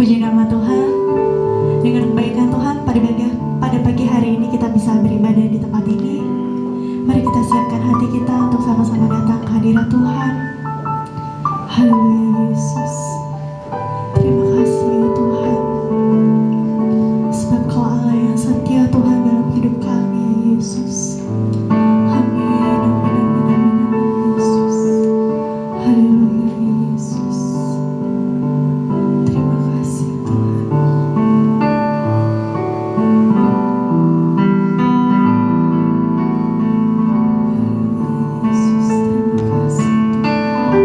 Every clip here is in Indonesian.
Puji nama Tuhan. Dengan kebaikan Tuhan pada pagi hari ini kita bisa beribadah di tempat ini. Mari kita siapkan hati kita untuk sama-sama datang ke hadirat Tuhan. Haleluya Yesus. Terima kasih ya Tuhan. Sebab Kau Allah yang setia Tuhan dalam hidup kami ya Yesus. Amin, amin, amin, amin, amin Yesus. Haleluya Yesus. Terima kasih Tuhan. Yesus, terima kasih Tuhan.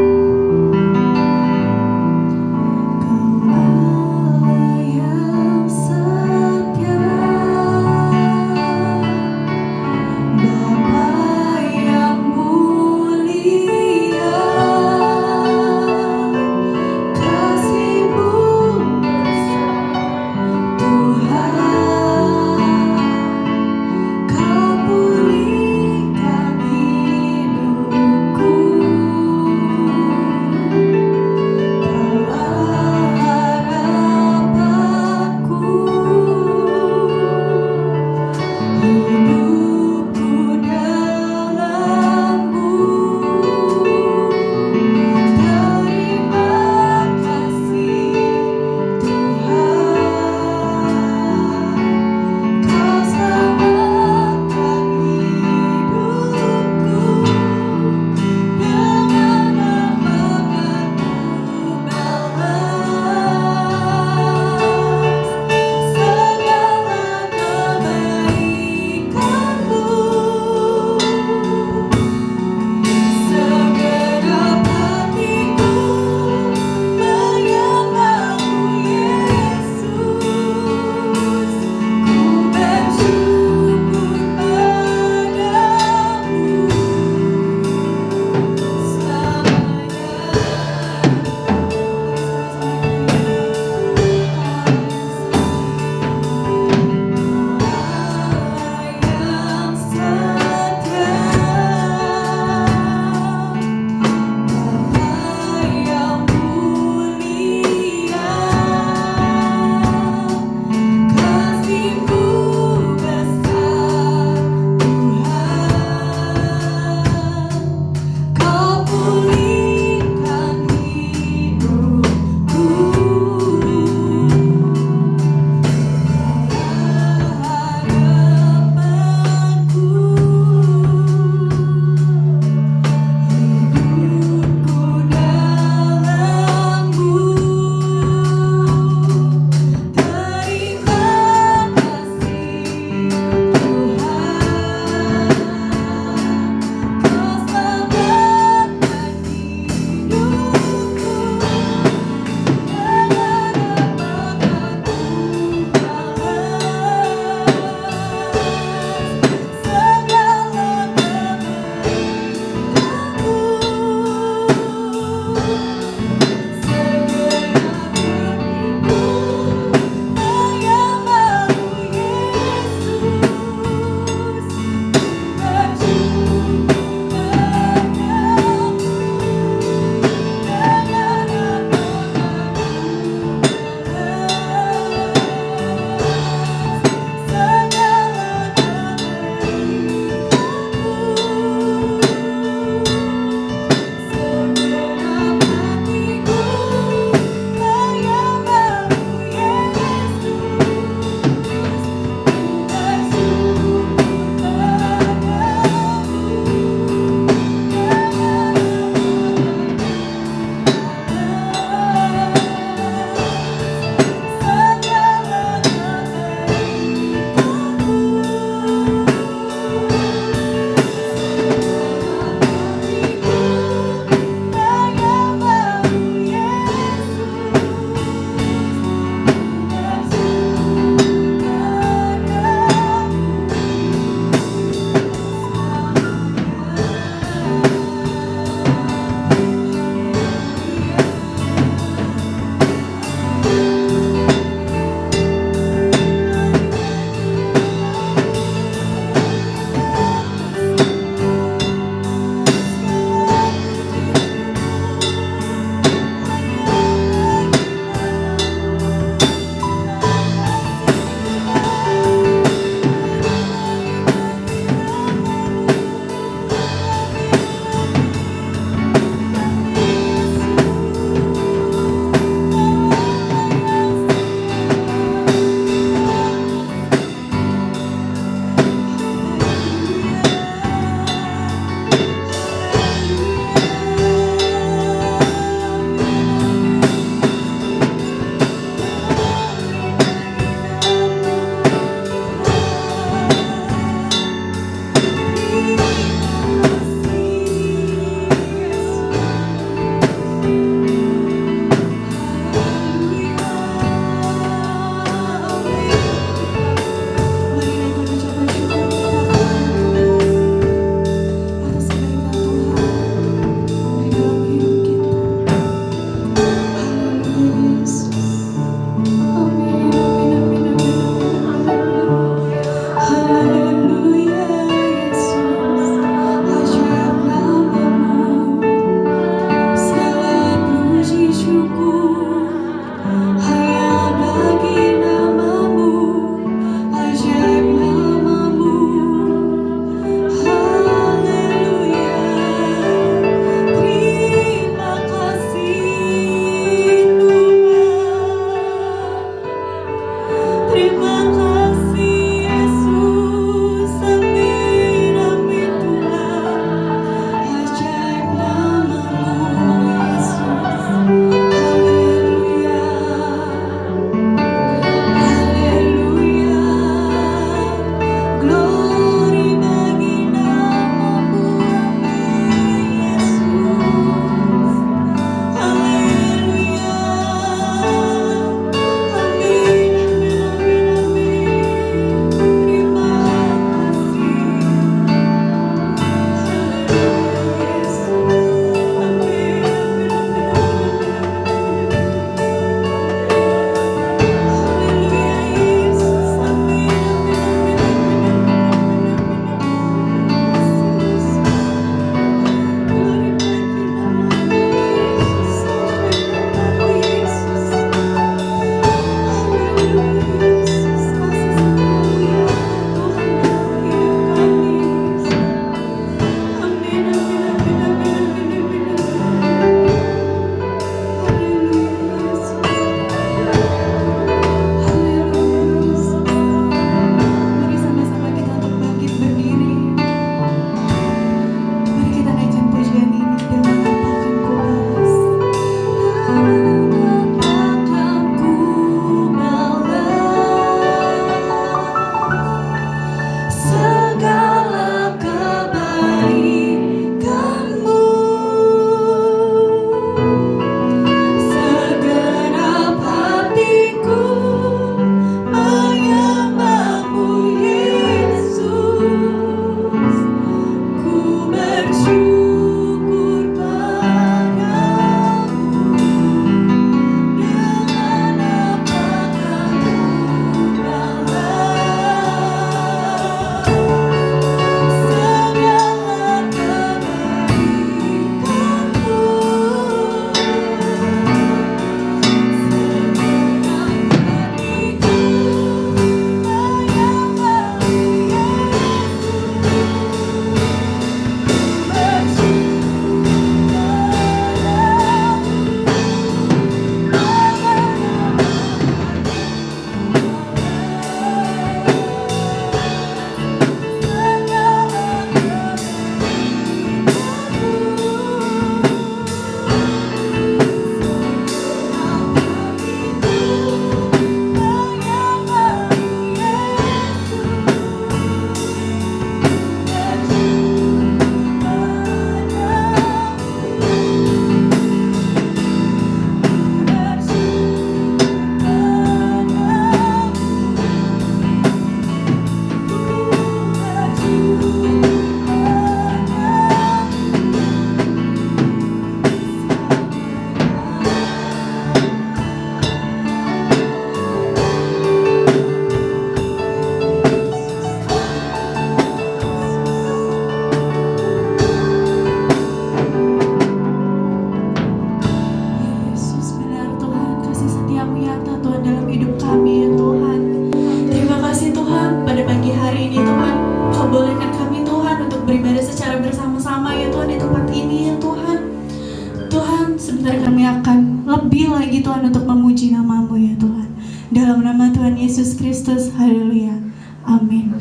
kami akan lebih lagi Tuhan untuk memuji nama-Mu ya Tuhan. Dalam nama Tuhan Yesus Kristus, haleluya, amin.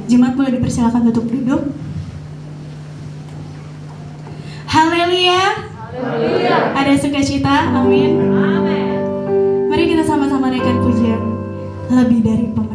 Jemaat boleh dipersilakan untuk duduk. Haleluya. Ada sukacita, amin. Mari kita sama-sama naikkan pujian lebih dari pemenang.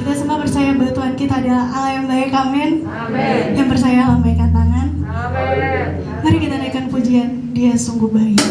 Kita semua percaya bahwa Tuhan kita adalah Allah yang baik, amin. Yang percaya lambaikan tangan. Mari kita naikkan pujian, Dia sungguh baik.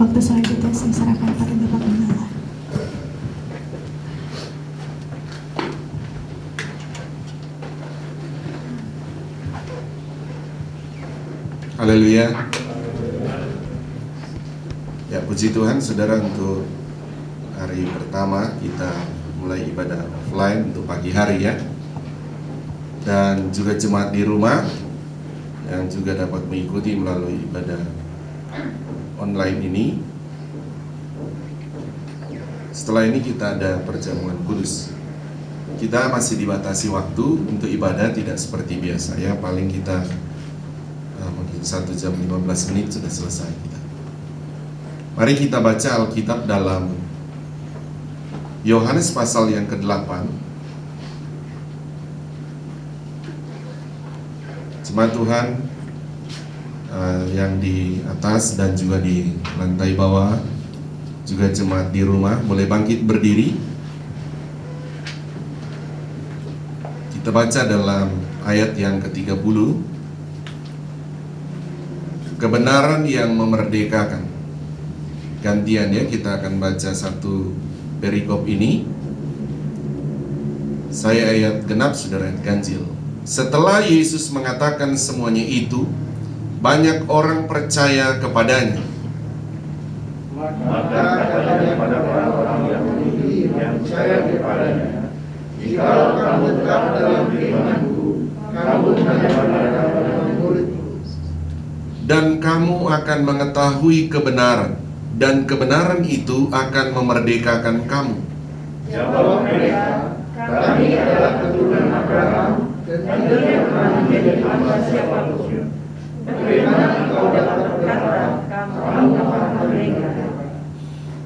waktu selanjutnya saya serahkan pada Bapak Pendeta. Haleluya. Ya, puji Tuhan saudara, untuk hari pertama kita mulai ibadah offline untuk pagi hari ya. Dan juga jemaat di rumah yang juga dapat mengikuti melalui ibadah online ini. Setelah ini kita ada perjamuan kudus. Kita masih dibatasi waktu untuk ibadah, tidak seperti biasa ya. Paling kita mungkin 1 jam 15 menit sudah selesai kita. Mari kita baca Alkitab dalam Yohanes pasal yang ke-8. Jemaat Tuhan yang di atas dan juga di lantai bawah, juga jemaat di rumah, boleh bangkit berdiri. Kita baca dalam ayat yang ke-30. Kebenaran yang memerdekakan. Gantian ya, kita akan baca satu perikop ini. Saya ayat genap, saudara ayat ganjil. Setelah Yesus mengatakan semuanya itu, banyak orang percaya kepadanya. Maka katanya pada orang-orang Yahudi yang percaya kepadanya, "Jikalau kamu tetap dalam firman-Ku, kamu adalah murid-Ku. Dan kamu akan mengetahui kebenaran, dan kebenaran itu akan memerdekakan kamu." Jawab mereka, "Kami adalah keturunan Abraham dan tidak pernah menjadi hamba siapapun. Bagaimana engkau dapat berkata, kamu orang merdeka?"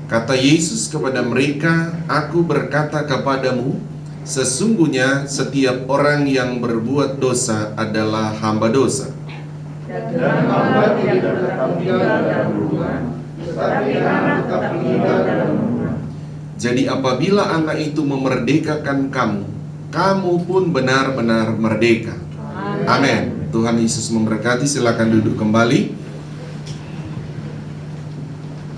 Kata Yesus kepada mereka, "Aku berkata kepadamu, sesungguhnya setiap orang yang berbuat dosa adalah hamba dosa. Dan hamba tidak tetap tinggal dalam rumah, tetapi anak tetap tinggal dalam rumah." Jadi apabila anak itu memerdekakan kamu, kamu pun benar-benar merdeka. Amin. Tuhan Yesus memberkati. Silakan duduk kembali.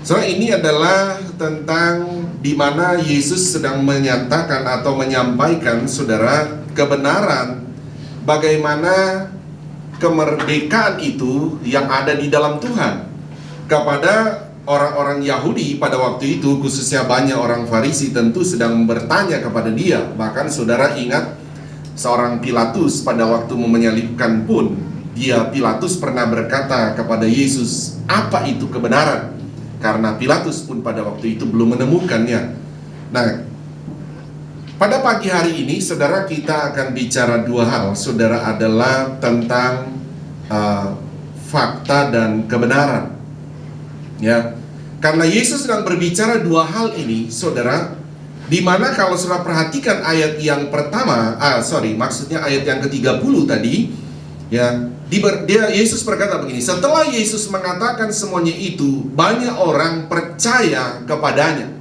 So, ini adalah tentang di mana Yesus sedang menyatakan atau menyampaikan, saudara, kebenaran bagaimana kemerdekaan itu yang ada di dalam Tuhan kepada orang-orang Yahudi pada waktu itu, khususnya banyak orang Farisi tentu sedang bertanya kepada dia. Bahkan saudara ingat seorang Pilatus pada waktu menyalibkan pun, Pilatus pernah berkata kepada Yesus, "Apa itu kebenaran?" Karena Pilatus pun pada waktu itu belum menemukannya. Nah, pada pagi hari ini, saudara, kita akan bicara dua hal. Saudara, adalah tentang fakta dan kebenaran. Ya, karena Yesus sedang berbicara dua hal ini, saudara, di mana kalau saudara perhatikan ayat yang pertama, maksudnya ayat yang ke-30 tadi, ya, Yesus berkata begini, setelah Yesus mengatakan semuanya itu, banyak orang percaya kepadanya.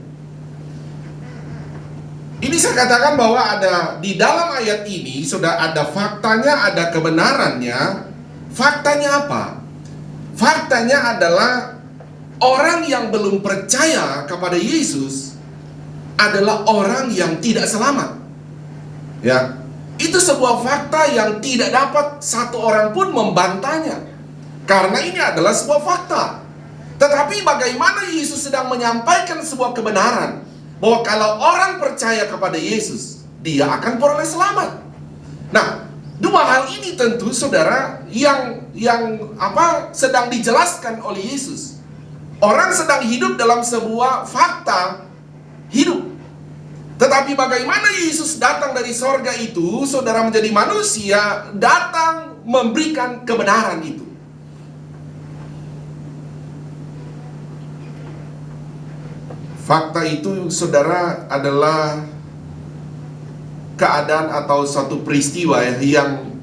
Ini saya katakan bahwa ada di dalam ayat ini sudah ada faktanya, ada kebenarannya. Faktanya apa? Faktanya adalah orang yang belum percaya kepada Yesus adalah orang yang tidak selamat. Ya, itu sebuah fakta yang tidak dapat satu orang pun membantahnya, karena ini adalah sebuah fakta. Tetapi bagaimana Yesus sedang menyampaikan sebuah kebenaran bahwa kalau orang percaya kepada Yesus, dia akan peroleh selamat. Nah, dua hal ini tentu saudara yang sedang dijelaskan oleh Yesus. Orang sedang hidup dalam sebuah fakta hidup. Tetapi bagaimana Yesus datang dari sorga itu, saudara, menjadi manusia, datang memberikan kebenaran itu. Fakta itu, saudara, adalah keadaan atau suatu peristiwa yang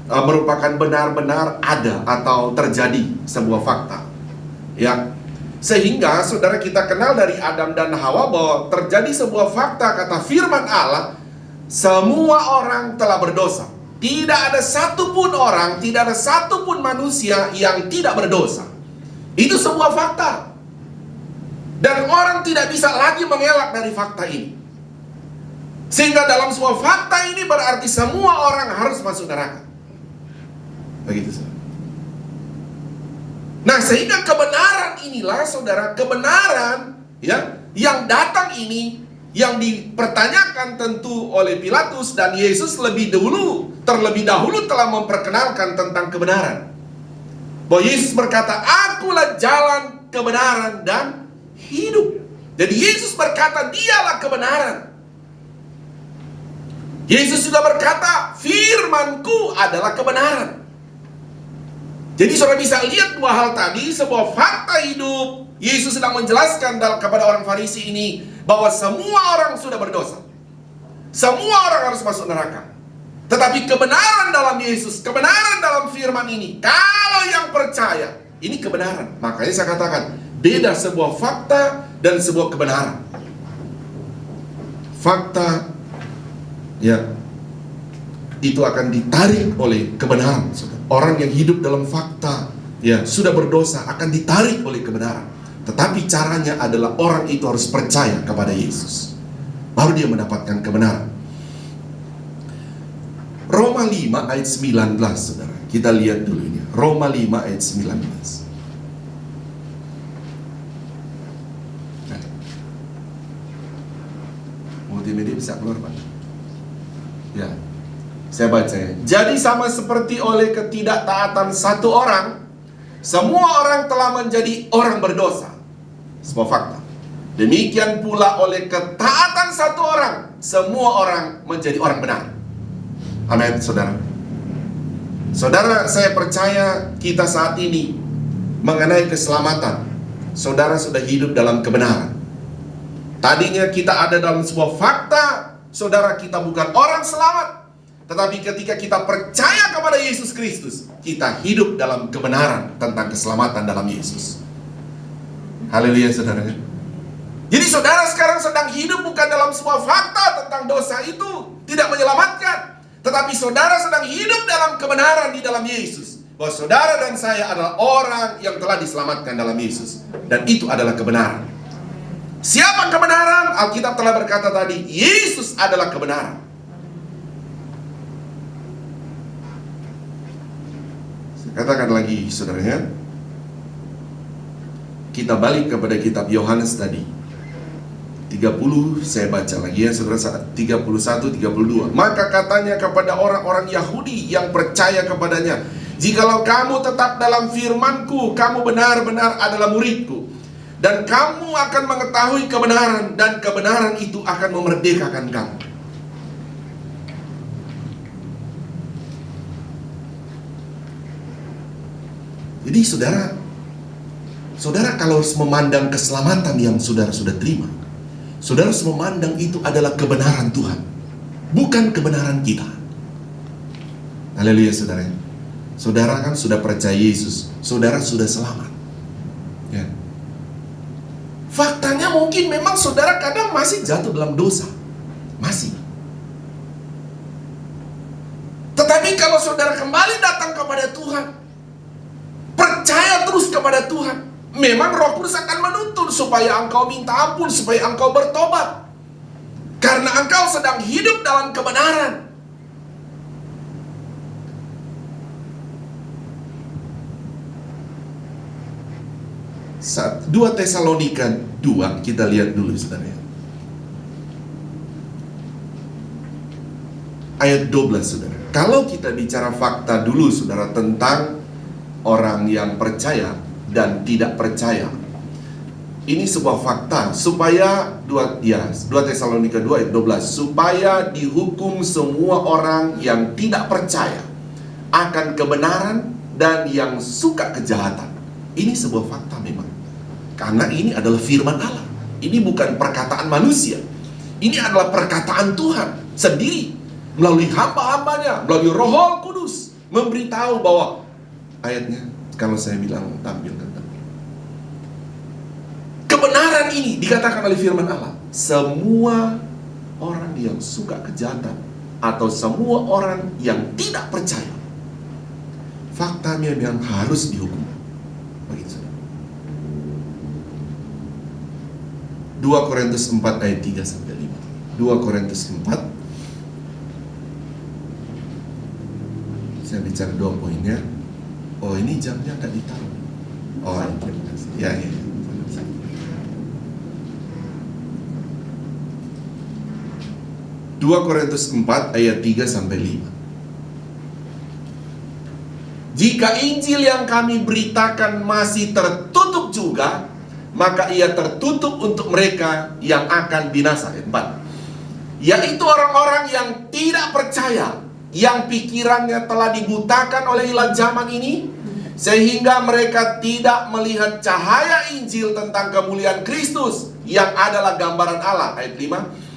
merupakan benar-benar ada atau terjadi sebuah fakta. Ya. Sehingga saudara, kita kenal dari Adam dan Hawa bahwa terjadi sebuah fakta, kata firman Allah, semua orang telah berdosa. Tidak ada satupun orang, tidak ada satupun manusia yang tidak berdosa. Itu sebuah fakta. Dan orang tidak bisa lagi mengelak dari fakta ini. Sehingga dalam sebuah fakta ini berarti semua orang harus masuk neraka. Begitu saudara. Nah, sehingga kebenaran inilah saudara, kebenaran ya yang datang ini, yang dipertanyakan tentu oleh Pilatus, dan Yesus terlebih dahulu telah memperkenalkan tentang kebenaran. Bahwa Yesus berkata, "Akulah jalan, kebenaran, dan hidup." Jadi Yesus berkata, dialah kebenaran. Yesus juga berkata, "Firman-Ku adalah kebenaran." Jadi saudara bisa lihat dua hal tadi, sebuah fakta hidup. Yesus sedang menjelaskan kepada orang Farisi ini bahwa semua orang sudah berdosa. Semua orang harus masuk neraka. Tetapi kebenaran dalam Yesus, kebenaran dalam firman ini, kalau yang percaya, ini kebenaran. Makanya saya katakan, beda sebuah fakta dan sebuah kebenaran. Fakta, ya, itu akan ditarik oleh kebenaran. Orang yang hidup dalam fakta, ya, sudah berdosa, akan ditarik oleh kebenaran. Tetapi caranya adalah orang itu harus percaya kepada Yesus, baru dia mendapatkan kebenaran. Roma 5 ayat 19, saudara. Kita lihat dulu ini. Roma 5 ayat 19. Multimedia bisa keluar, Pak? Ya. Saya baca ya. Jadi sama seperti oleh ketidaktaatan satu orang, semua orang telah menjadi orang berdosa. Sebuah fakta. Demikian pula oleh ketaatan satu orang, semua orang menjadi orang benar. Amin, saudara. Saudara, saya percaya kita saat ini mengenai keselamatan, saudara sudah hidup dalam kebenaran. Tadinya kita ada dalam sebuah fakta, saudara, kita bukan orang selamat. Tetapi ketika kita percaya kepada Yesus Kristus, kita hidup dalam kebenaran tentang keselamatan dalam Yesus. Haleluya, saudara. Jadi saudara sekarang sedang hidup bukan dalam sebuah fakta tentang dosa itu tidak menyelamatkan. Tetapi saudara sedang hidup dalam kebenaran di dalam Yesus. Bahwa saudara dan saya adalah orang yang telah diselamatkan dalam Yesus. Dan itu adalah kebenaran. Siapa kebenaran? Alkitab telah berkata tadi, Yesus adalah kebenaran. Katakan lagi, saudaranya. Kita balik kepada kitab Yohanes tadi 30, saya baca lagi ya saudara, 31, 32. Maka katanya kepada orang-orang Yahudi yang percaya kepadanya, "Jikalau kamu tetap dalam firman-Ku, kamu benar-benar adalah murid-Ku. Dan kamu akan mengetahui kebenaran, dan kebenaran itu akan memerdekakan kamu." Jadi saudara kalau harus memandang keselamatan yang saudara sudah terima, saudara harus memandang itu adalah kebenaran Tuhan, bukan kebenaran kita. Haleluya, saudara. Saudara kan sudah percaya Yesus, saudara sudah selamat. Ya. Faktanya mungkin memang saudara kadang masih jatuh dalam dosa, masih. Tetapi kalau saudara kembali datang kepada Tuhan, percaya terus kepada Tuhan, memang Roh Kudus akan menuntun supaya engkau minta ampun, supaya engkau bertobat. Karena engkau sedang hidup dalam kebenaran. Saat 2 Tesalonika 2, kita lihat dulu saudara. Ayat 12 saudara. Kalau kita bicara fakta dulu saudara tentang orang yang percaya dan tidak percaya, ini sebuah fakta supaya 2 Tesalonika 2 ayat 12, supaya dihukum semua orang yang tidak percaya akan kebenaran dan yang suka kejahatan. Ini sebuah fakta memang, karena ini adalah firman Allah. Ini bukan perkataan manusia, ini adalah perkataan Tuhan sendiri melalui hamba-hambanya, melalui Roh Kudus memberitahu bahwa ayatnya, kalau saya bilang tampilkan kebenaran ini dikatakan oleh firman Allah. Semua orang yang suka kejahatan atau semua orang yang tidak percaya, faktanya yang harus dihukum. Begitu. 2 Korintus 4 ayat 3 sampai 5. 2 Korintus 4. Saya bicara 2 poinnya. Oh, ini jamnya nggak ditaruh. Oh, ya. 2 Korintus 4 ayat 3 sampai 5. Jika Injil yang kami beritakan masih tertutup juga, maka ia tertutup untuk mereka yang akan binasa. Ayat 4. Yaitu orang-orang yang tidak percaya, yang pikirannya telah dibutakan oleh ilah zaman ini, sehingga mereka tidak melihat cahaya Injil tentang kemuliaan Kristus yang adalah gambaran Allah. Ayat 5.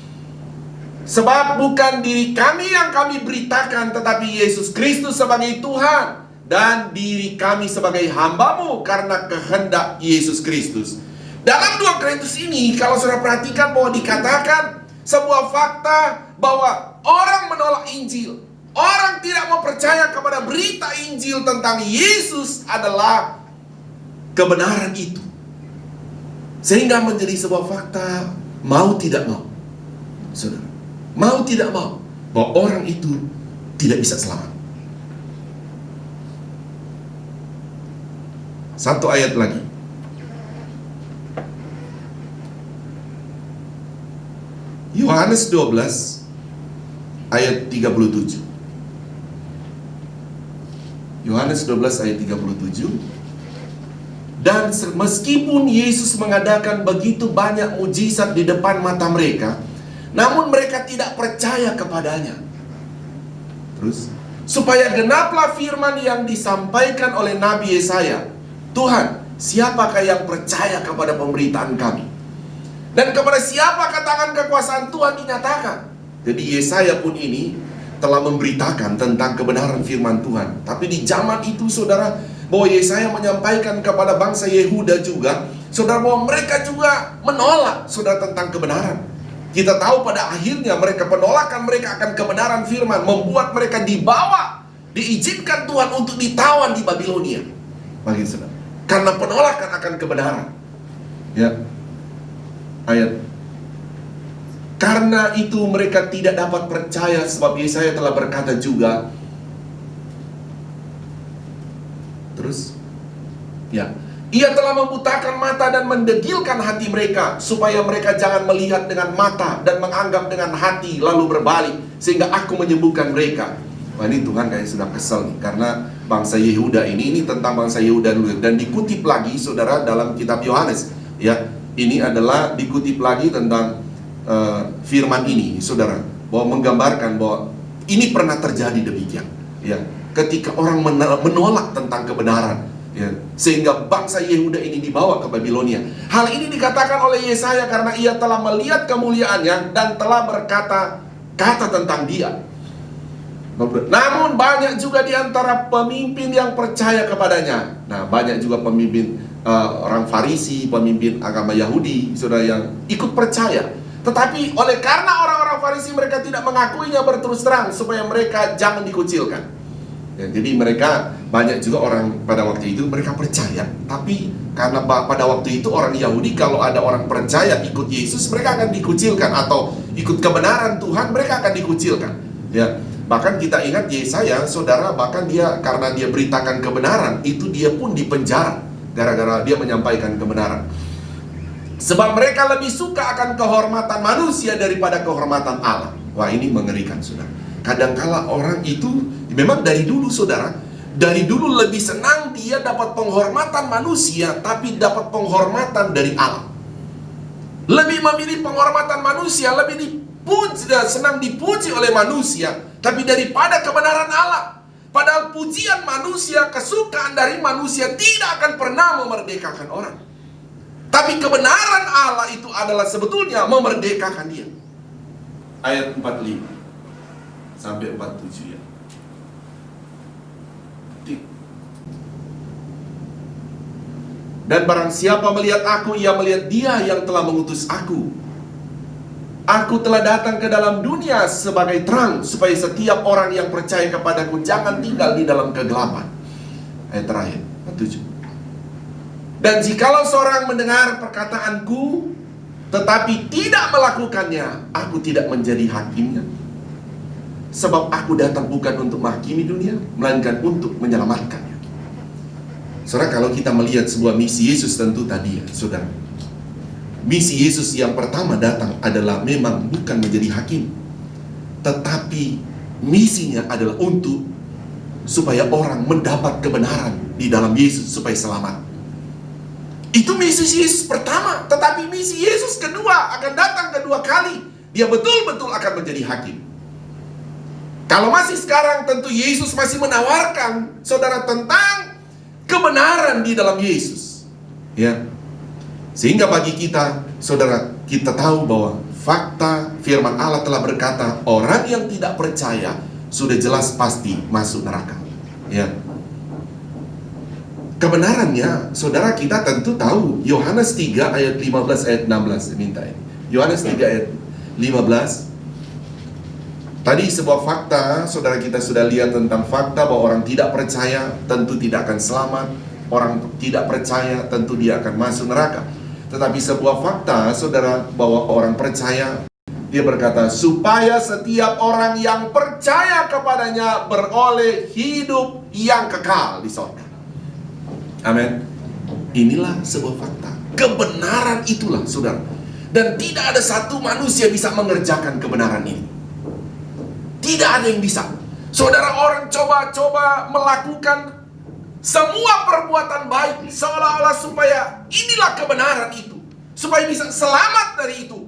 Sebab bukan diri kami yang kami beritakan, tetapi Yesus Kristus sebagai Tuhan, dan diri kami sebagai hamba-Mu karena kehendak Yesus Kristus. Dalam 2 Korintus ini, kalau saudara perhatikan bahwa dikatakan sebuah fakta bahwa orang menolak Injil, orang tidak mau percaya kepada berita Injil tentang Yesus adalah kebenaran itu. Sehingga menjadi sebuah fakta, mau tidak mau, saudara, mau tidak mau, bahwa orang itu tidak bisa selamat. Satu ayat lagi. Yohanes 12 ayat 37. Yohanes 12 ayat 37. Dan meskipun Yesus mengadakan begitu banyak mujizat di depan mata mereka, namun mereka tidak percaya kepadanya. Terus, supaya genaplah firman yang disampaikan oleh Nabi Yesaya, Tuhan, siapakah yang percaya kepada pemberitaan kami? Dan kepada siapa tangan kekuasaan Tuhan dinyatakan? Jadi Yesaya pun ini telah memberitakan tentang kebenaran firman Tuhan. Tapi di zaman itu, saudara, bahwa Yesaya menyampaikan kepada bangsa Yehuda juga, saudara, bahwa mereka juga menolak, saudara, tentang kebenaran. Kita tahu pada akhirnya penolakan mereka akan kebenaran firman membuat mereka dibawa, diizinkan Tuhan untuk ditawan di Babilonia. Bagi saudara, karena penolakan akan kebenaran. Ya. Ayat. Karena itu mereka tidak dapat percaya, sebab Yesaya telah berkata juga. Terus, ya, ia telah membutakan mata dan mendegilkan hati mereka, supaya mereka jangan melihat dengan mata dan menganggap dengan hati, lalu berbalik, sehingga aku menyembuhkan mereka. Wah, ini Tuhan kayak sudah kesel nih, karena bangsa Yehuda ini tentang bangsa Yehuda dulu. Dan dikutip lagi, saudara, dalam kitab Yohanes, ya, ini adalah dikutip lagi tentang firman ini, saudara, bahwa menggambarkan bahwa ini pernah terjadi demikian, ya, ketika orang menolak tentang kebenaran, ya, sehingga bangsa Yehuda ini dibawa ke Babilonia. Hal ini dikatakan oleh Yesaya karena ia telah melihat kemuliaannya dan telah berkata-kata tentang dia. Namun banyak juga di antara pemimpin yang percaya kepadanya. Nah, banyak juga pemimpin orang Farisi, pemimpin agama Yahudi, saudara, yang ikut percaya. Tetapi oleh karena orang-orang Farisi mereka tidak mengakuinya berterus terang, supaya mereka jangan dikucilkan. Ya, jadi mereka banyak juga orang pada waktu itu mereka percaya. Tapi karena pada waktu itu orang Yahudi, kalau ada orang percaya ikut Yesus, mereka akan dikucilkan, atau ikut kebenaran Tuhan, mereka akan dikucilkan. Ya, bahkan kita ingat Yesaya, saudara, bahkan dia karena dia beritakan kebenaran, itu dia pun dipenjara gara-gara dia menyampaikan kebenaran. Sebab mereka lebih suka akan kehormatan manusia daripada kehormatan Allah. Wah, ini mengerikan, saudara. Kadangkala orang itu memang dari dulu, saudara, dari dulu lebih senang dia dapat penghormatan manusia, tapi dapat penghormatan dari Allah. Lebih memilih penghormatan manusia, lebih dipuji, senang dipuji oleh manusia, tapi daripada kebenaran Allah. Padahal pujian manusia, kesukaan dari manusia tidak akan pernah memerdekakan orang. Tapi kebenaran Allah itu adalah sebetulnya memerdekakan dia. Ayat 45 sampai 47, ya. Dan barang siapa melihat aku, ia melihat dia yang telah mengutus aku. Aku telah datang ke dalam dunia sebagai terang, supaya setiap orang yang percaya kepadaku jangan tinggal di dalam kegelapan. Ayat terakhir, 7. Dan jikalau seorang mendengar perkataanku tetapi tidak melakukannya, aku tidak menjadi hakimnya. Sebab aku datang bukan untuk menghakimi dunia, melainkan untuk menyelamatkannya. Saudara, kalau kita melihat sebuah misi Yesus tentu tadi ya, saudara, misi Yesus yang pertama datang adalah memang bukan menjadi hakim, tetapi misinya adalah untuk supaya orang mendapat kebenaran di dalam Yesus supaya selamat. Itu misi Yesus pertama, tetapi misi Yesus kedua akan datang kedua kali. Dia betul-betul akan menjadi hakim. Kalau masih sekarang tentu Yesus masih menawarkan saudara tentang kebenaran di dalam Yesus. Ya. Sehingga bagi kita, saudara, kita tahu bahwa fakta firman Allah telah berkata, orang yang tidak percaya sudah jelas pasti masuk neraka. Ya. Kebenarannya, saudara, kita tentu tahu. Yohanes 3 ayat 15 ayat 16 saya minta ini. Yohanes 3 ayat 15. Tadi sebuah fakta, saudara, kita sudah lihat tentang fakta bahwa orang tidak percaya tentu tidak akan selamat. Orang tidak percaya tentu dia akan masuk neraka. Tetapi sebuah fakta, saudara, bahwa orang percaya, dia berkata, supaya setiap orang yang percaya kepadanya beroleh hidup yang kekal di sorga. Amin. Inilah sebuah fakta. Kebenaran itulah, saudara. Dan tidak ada satu manusia bisa mengerjakan kebenaran ini. Tidak ada yang bisa. Saudara, orang coba-coba melakukan semua perbuatan baik seolah-olah supaya inilah kebenaran itu, supaya bisa selamat dari itu.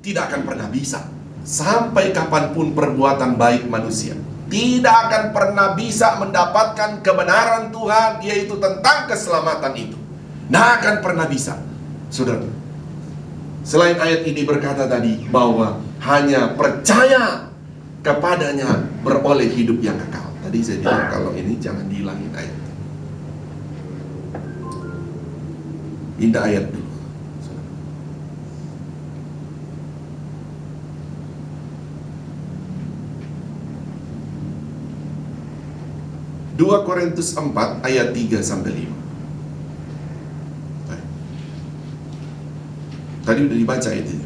Tidak akan pernah bisa. Sampai kapanpun perbuatan baik manusia tidak akan pernah bisa mendapatkan kebenaran Tuhan, yaitu tentang keselamatan itu. Tidak akan pernah bisa. Saudara, selain ayat ini berkata tadi bahwa hanya percaya kepadanya beroleh hidup yang kekal. Tadi saya bilang kalau ini jangan dihilangin ayat. Indah ayat dulu. 2 Korintus 4 ayat 3 sampai 5. Tadi udah dibaca itu.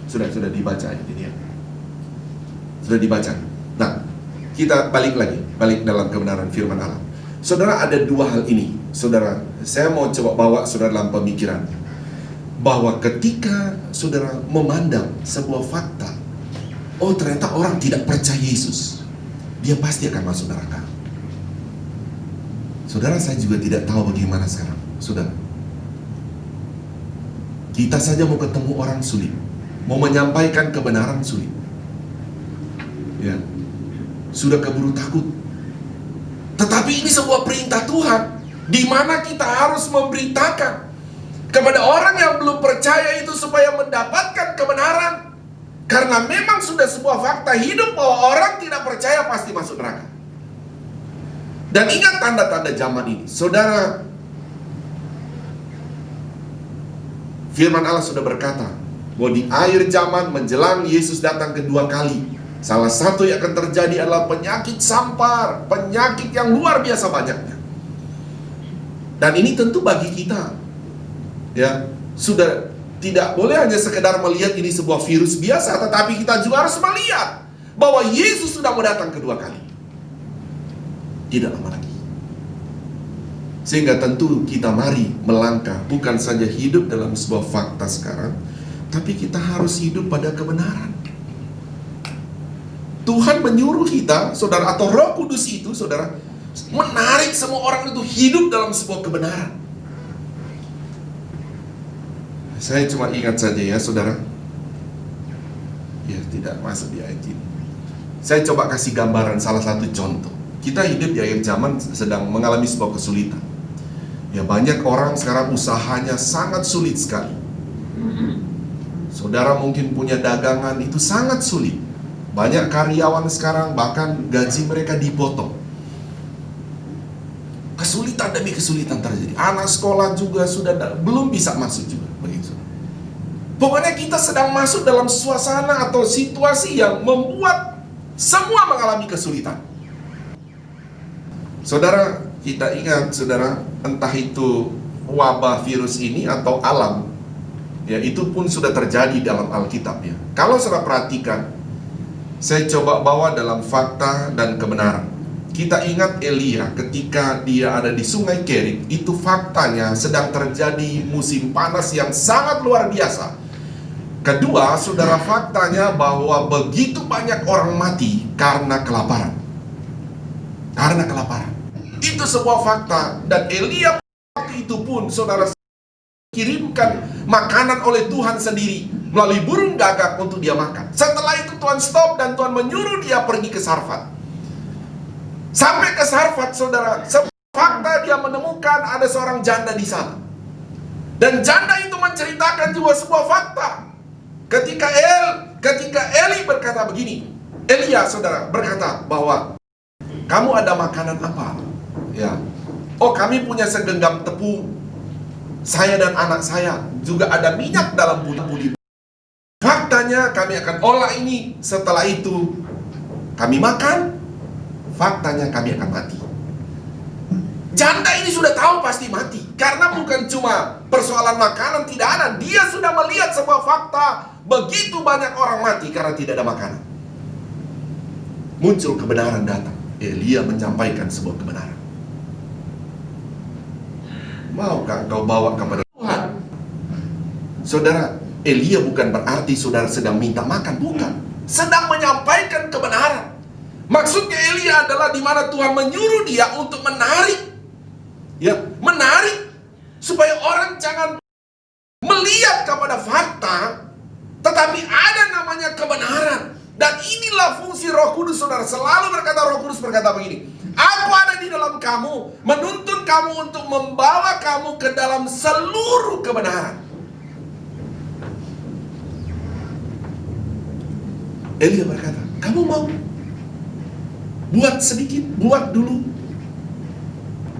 Sudah dibaca ini ya. Sudah dibaca. Nah, kita balik dalam kebenaran firman Allah. Saudara, ada dua hal ini. Saudara, saya mau coba bawa saudara dalam pemikiran bahwa ketika saudara memandang sebuah fakta, oh ternyata orang tidak percaya Yesus, dia pasti akan masuk neraka. Saudara, saya juga tidak tahu bagaimana sekarang. Saudara, kita saja mau ketemu orang sulit, mau menyampaikan kebenaran sulit. Ya, sudah keburu takut. Tetapi ini sebuah perintah Tuhan, di mana kita harus memberitakan kepada orang yang belum percaya itu supaya mendapatkan kebenaran. Karena memang sudah sebuah fakta hidup bahwa orang tidak percaya pasti masuk neraka. Dan ingat tanda-tanda zaman ini. Saudara, firman Allah sudah berkata bahwa di akhir zaman menjelang Yesus datang kedua kali, salah satu yang akan terjadi adalah penyakit sampar, penyakit yang luar biasa banyaknya. Dan ini tentu bagi kita, ya, sudah tidak boleh hanya sekedar melihat ini sebuah virus biasa, tetapi kita juga harus melihat bahwa Yesus sudah mau datang kedua kali. Tidak lama lagi. Sehingga tentu kita mari melangkah, bukan saja hidup dalam sebuah fakta sekarang, tapi kita harus hidup pada kebenaran. Tuhan menyuruh kita, saudara, atau Roh Kudus itu, saudara, menarik semua orang itu hidup dalam sebuah kebenaran. Saya cuma ingat saja ya, saudara. Ya, tidak masuk di ayat ini. Saya coba kasih gambaran salah satu contoh. Kita hidup di akhir zaman sedang mengalami sebuah kesulitan. Ya, banyak orang sekarang usahanya sangat sulit sekali. Saudara mungkin punya dagangan itu sangat sulit. Banyak karyawan sekarang bahkan gaji mereka dipotong. Kesulitan demi kesulitan terjadi. Anak sekolah juga sudah belum bisa masuk juga. Begitu. Pokoknya kita sedang masuk dalam suasana atau situasi yang membuat semua mengalami kesulitan. Saudara, kita ingat, saudara, entah itu wabah virus ini atau alam, ya itu pun sudah terjadi dalam Alkitab ya. Kalau saudara perhatikan, saya coba bawa dalam fakta dan kebenaran. Kita ingat Elia ketika dia ada di Sungai Kerit, itu faktanya sedang terjadi musim panas yang sangat luar biasa. Kedua, saudara, faktanya bahwa begitu banyak orang mati karena kelaparan. Karena kelaparan. Itu sebuah fakta. Dan Elia waktu itu pun, saudara, kirimkan makanan oleh Tuhan sendiri melalui burung gagak untuk dia makan. Setelah itu Tuhan stop dan Tuhan menyuruh dia pergi ke Sarfat. Sampai ke Sarfat, saudara, fakta dia menemukan ada seorang janda di sana. Dan janda itu menceritakan juga sebuah fakta. Ketika Eli berkata begini, Elia, saudara, berkata bahwa kamu ada makanan apa? Ya. Oh, kami punya segenggam tepung. Saya dan anak saya juga ada minyak dalam buli-buli. Faktanya kami akan olah ini. Setelah itu kami makan. Faktanya kami akan mati. Janda ini sudah tahu pasti mati. Karena bukan cuma persoalan makanan, tidak ada. Dia sudah melihat sebuah fakta. Begitu banyak orang mati karena tidak ada makanan. Muncul kebenaran datang. Elia menyampaikan sebuah kebenaran. Maukah kau bawa kepada Tuhan? Saudara, Elia bukan berarti saudara sedang minta makan. Bukan. Sedang menyampaikan kebenaran. Maksudnya Elia adalah di mana Tuhan menyuruh dia untuk menarik. Ya, menarik. Supaya orang jangan melihat kepada fakta, tetapi ada namanya kebenaran. Dan inilah fungsi Roh Kudus, saudara. Selalu berkata, Roh Kudus berkata begini, aku ada di dalam kamu, menuntun kamu untuk membawa kamu ke dalam seluruh kebenaran. Elia berkata, kamu mau buat sedikit, buat dulu.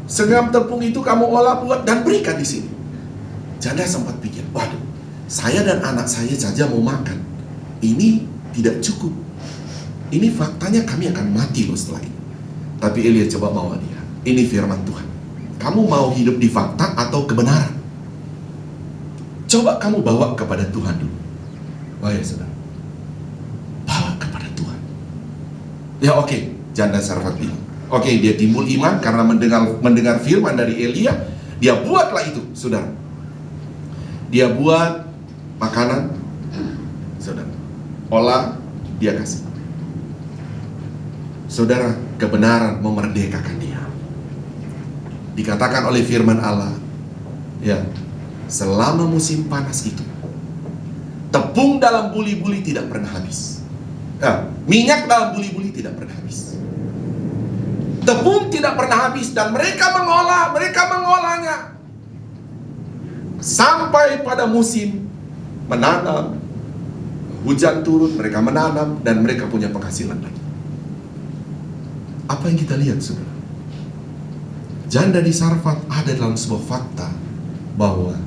Segenggam tepung itu kamu olah, buat, dan berikan di sini. Janda sempat pikir, waduh, saya dan anak saya saja mau makan. Ini tidak cukup. Ini faktanya kami akan mati loh setelah ini. Tapi Elia coba bawa dia. Ini firman Tuhan. Kamu mau hidup di fakta atau kebenaran? Coba kamu bawa kepada Tuhan dulu. Wah ya saudara, bawa kepada Tuhan. Ya oke, janda Sarfat bilang, oke, dia timbul iman karena mendengar firman dari Elia. Dia buatlah itu, saudara. Dia buat makanan, saudara, olah, dia kasih. Saudara, kebenaran memerdekakan dia. Dikatakan oleh firman Allah, ya, selama musim panas itu, tepung dalam buli-buli tidak pernah habis. Minyak dalam buli-buli tidak pernah habis. Tepung tidak pernah habis. Dan mereka mengolahnya sampai pada musim menanam. Hujan turun, mereka menanam, dan mereka punya penghasilan lagi. Apa yang kita lihat, saudara? Janda di Sarfat ada dalam sebuah fakta bahwa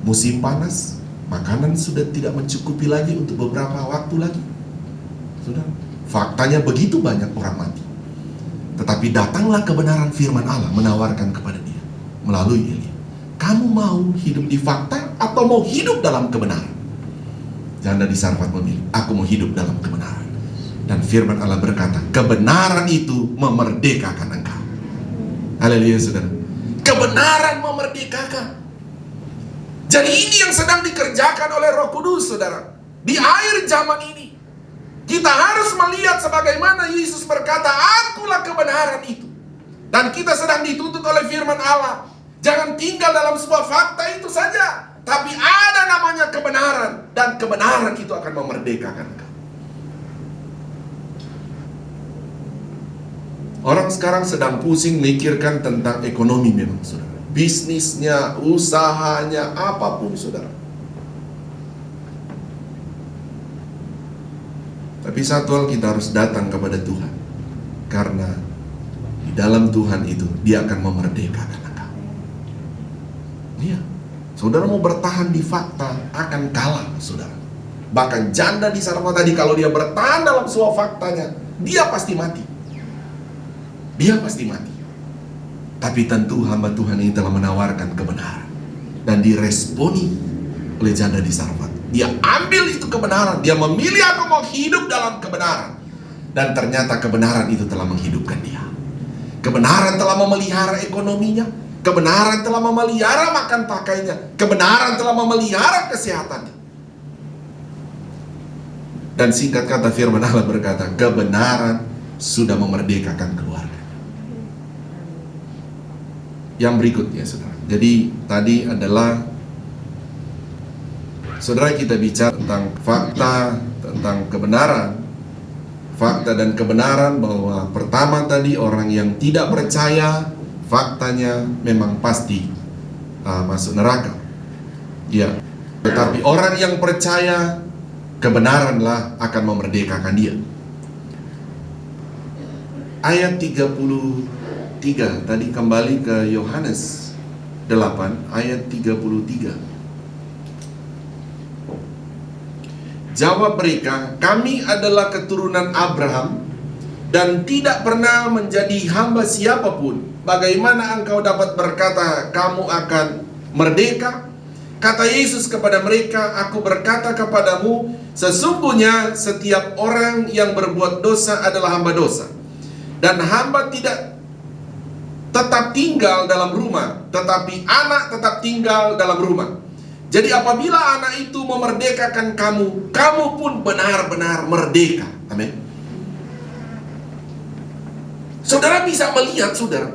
musim panas, makanan sudah tidak mencukupi lagi untuk beberapa waktu lagi. Saudara, faktanya begitu banyak orang mati. Tetapi datanglah kebenaran firman Allah menawarkan kepada dia melalui Elia. Kamu mau hidup di fakta atau mau hidup dalam kebenaran? Janda di Sarfat memilih, aku mau hidup dalam kebenaran. Dan firman Allah berkata, kebenaran itu memerdekakan engkau. Haleluya, saudara. Kebenaran memerdekakan. Jadi ini yang sedang dikerjakan oleh Roh Kudus, saudara. Di akhir zaman ini, kita harus melihat sebagaimana Yesus berkata, akulah kebenaran itu. Dan kita sedang dituntut oleh firman Allah. Jangan tinggal dalam sebuah fakta itu saja, tapi ada namanya kebenaran. Dan kebenaran itu akan memerdekakan engkau. Orang sekarang sedang pusing mikirkan tentang ekonomi memang, saudara. Bisnisnya, usahanya, apapun, saudara. Tapi satu hal, kita harus datang kepada Tuhan. Karena di dalam Tuhan itu, dia akan memerdekakan engkau. Iya. Saudara mau bertahan di fakta, akan kalah, saudara. Bahkan janda di Sarfat tadi, kalau dia bertahan dalam sebuah faktanya, dia pasti mati. Dia pasti mati. Tapi tentu hamba Tuhan ini telah menawarkan kebenaran. dan diresponi oleh janda di Sarfat. Dia ambil itu kebenaran, dia memilih aku mau hidup dalam kebenaran, dan ternyata kebenaran itu telah menghidupkan dia. Kebenaran telah memelihara ekonominya, kebenaran telah memelihara makan pakainya, kebenaran telah memelihara kesehatannya. Dan singkat kata firman Allah berkata, kebenaran sudah memerdekakan keluarga. Yang berikutnya, saudara. Jadi tadi adalah, saudara, kita bicara tentang fakta, tentang kebenaran. Fakta dan kebenaran bahwa pertama tadi orang yang tidak percaya, faktanya memang pasti masuk neraka. Ya. Tetapi orang yang percaya, kebenaranlah akan memerdekakan dia. Ayat 33, tadi kembali ke Yohanes 8 ayat 33. Jawab mereka, kami adalah keturunan Abraham dan tidak pernah menjadi hamba siapapun. Bagaimana engkau dapat berkata kamu akan merdeka? Kata Yesus kepada mereka, aku berkata kepadamu, sesungguhnya setiap orang yang berbuat dosa adalah hamba dosa. Dan hamba tidak tetap tinggal dalam rumah, tetapi anak tetap tinggal dalam rumah. Jadi apabila anak itu memerdekakan kamu, kamu pun benar-benar merdeka. Amin. Saudara bisa melihat, saudara.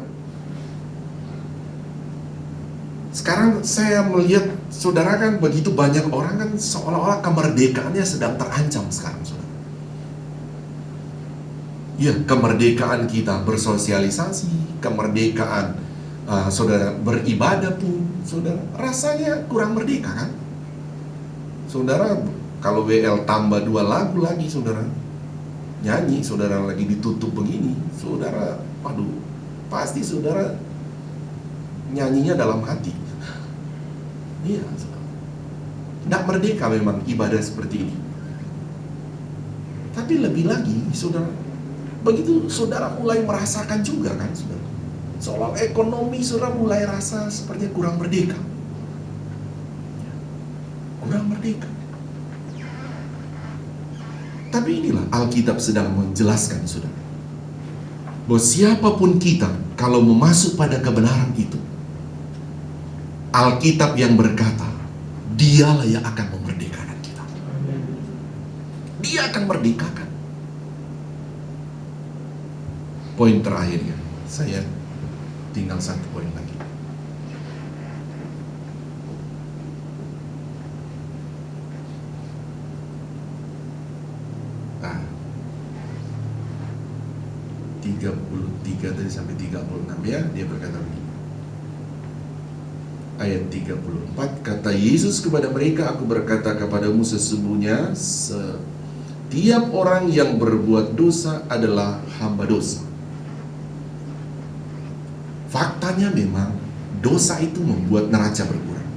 Sekarang saya melihat, saudara, kan begitu banyak orang kan seolah-olah kemerdekaannya sedang terancam sekarang, saudara. Ya, kemerdekaan kita bersosialisasi, kemerdekaan saudara beribadah pun, saudara rasanya kurang merdeka kan? Saudara, kalau WL tambah 2 lagu lagi, saudara nyanyi, saudara lagi ditutup begini, saudara, waduh, pasti saudara nyanyinya dalam hati. Iya, saudara. Tidak merdeka memang ibadah seperti ini. Tapi lebih lagi, saudara, begitu saudara mulai merasakan juga kan, saudara, soal ekonomi saudara mulai rasa sepertinya kurang merdeka. Kurang merdeka. Tapi inilah Alkitab sedang menjelaskan, saudara, bahwa siapapun kita kalau memasuk pada kebenaran itu, Alkitab yang berkata, dialah yang akan memerdekakan kita. Dia akan merdekakan. Poin terakhirnya, saya tinggal 1 poin lagi. Nah, 33 tadi sampai 36 ya, dia berkata begini. Ayat 34, kata Yesus kepada mereka, aku berkata kepadamu sesungguhnya setiap orang yang berbuat dosa adalah hamba dosa. Faktanya memang dosa itu membuat neraca berkurang.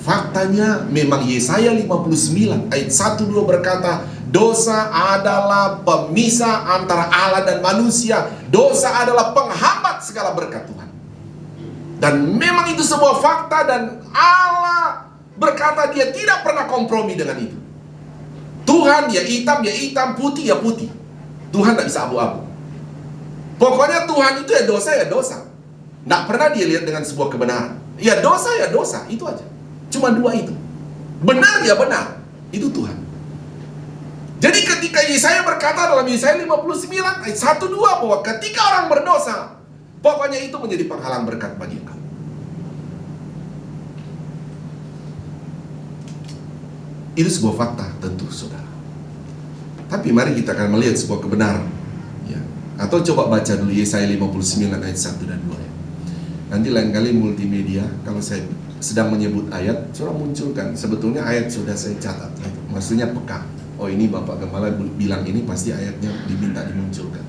Faktanya memang Yesaya 59 ayat 1-2 berkata, dosa adalah pemisah antara Allah dan manusia. Dosa adalah penghambat segala berkat Tuhan. Dan memang itu sebuah fakta, dan Allah berkata dia tidak pernah kompromi dengan itu. Tuhan ya hitam, putih ya putih. Tuhan tidak bisa abu-abu. Pokoknya Tuhan itu ya dosa. Tidak pernah dia lihat dengan sebuah kebenaran. Ya dosa, itu aja. Cuma 2 itu. Benar ya benar, itu Tuhan. Jadi ketika Yesaya berkata dalam Yesaya 59 ayat 1-2 bahwa ketika orang berdosa, pokoknya itu menjadi penghalang berkat bagi engkau. Itu sebuah fakta tentu, saudara. Tapi mari kita akan melihat sebuah kebenaran ya. Atau coba baca dulu Yesaya 59 ayat 1 dan 2 ya. Nanti lain kali multimedia, kalau saya sedang menyebut ayat, saudara munculkan. Sebetulnya ayat sudah saya catat ya. Maksudnya peka. Oh ini Bapak Gembala bilang ini pasti ayatnya diminta dimunculkan.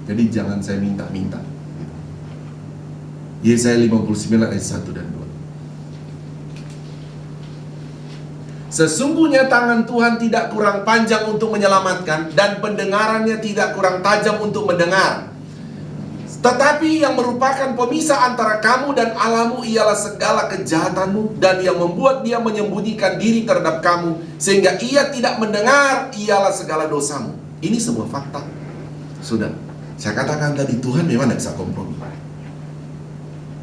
Jadi jangan saya minta-minta. Yesaya 59 ayat 1 dan 2. Sesungguhnya tangan Tuhan tidak kurang panjang untuk menyelamatkan, dan pendengarannya tidak kurang tajam untuk mendengar. Tetapi yang merupakan pemisah antara kamu dan Allahmu ialah segala kejahatanmu, dan yang membuat dia menyembunyikan diri terhadap kamu sehingga ia tidak mendengar ialah segala dosamu. Ini semua fakta. Sudah, saya katakan tadi, Tuhan memang tidak bisa kompromi.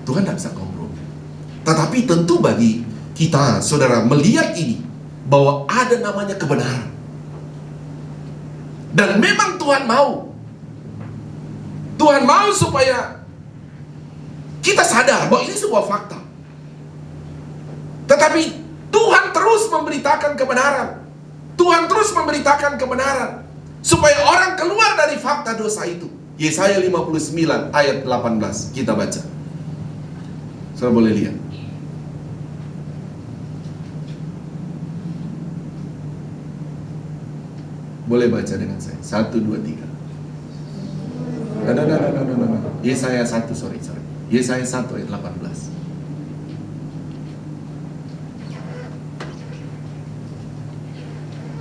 Tuhan tidak bisa kompromi. Tetapi tentu bagi kita, saudara, melihat ini, bahwa ada namanya kebenaran. Dan memang Tuhan mau. Tuhan mau supaya kita sadar bahwa ini sebuah fakta. Tetapi Tuhan terus memberitakan kebenaran. Tuhan terus memberitakan kebenaran supaya orang keluar dari fakta dosa itu. Yesaya 59 ayat 18 kita baca. Saudara boleh lihat. Boleh baca dengan saya. 1, 2, 3. Yesaya 1, sorry. Yesaya 1 ayat 18.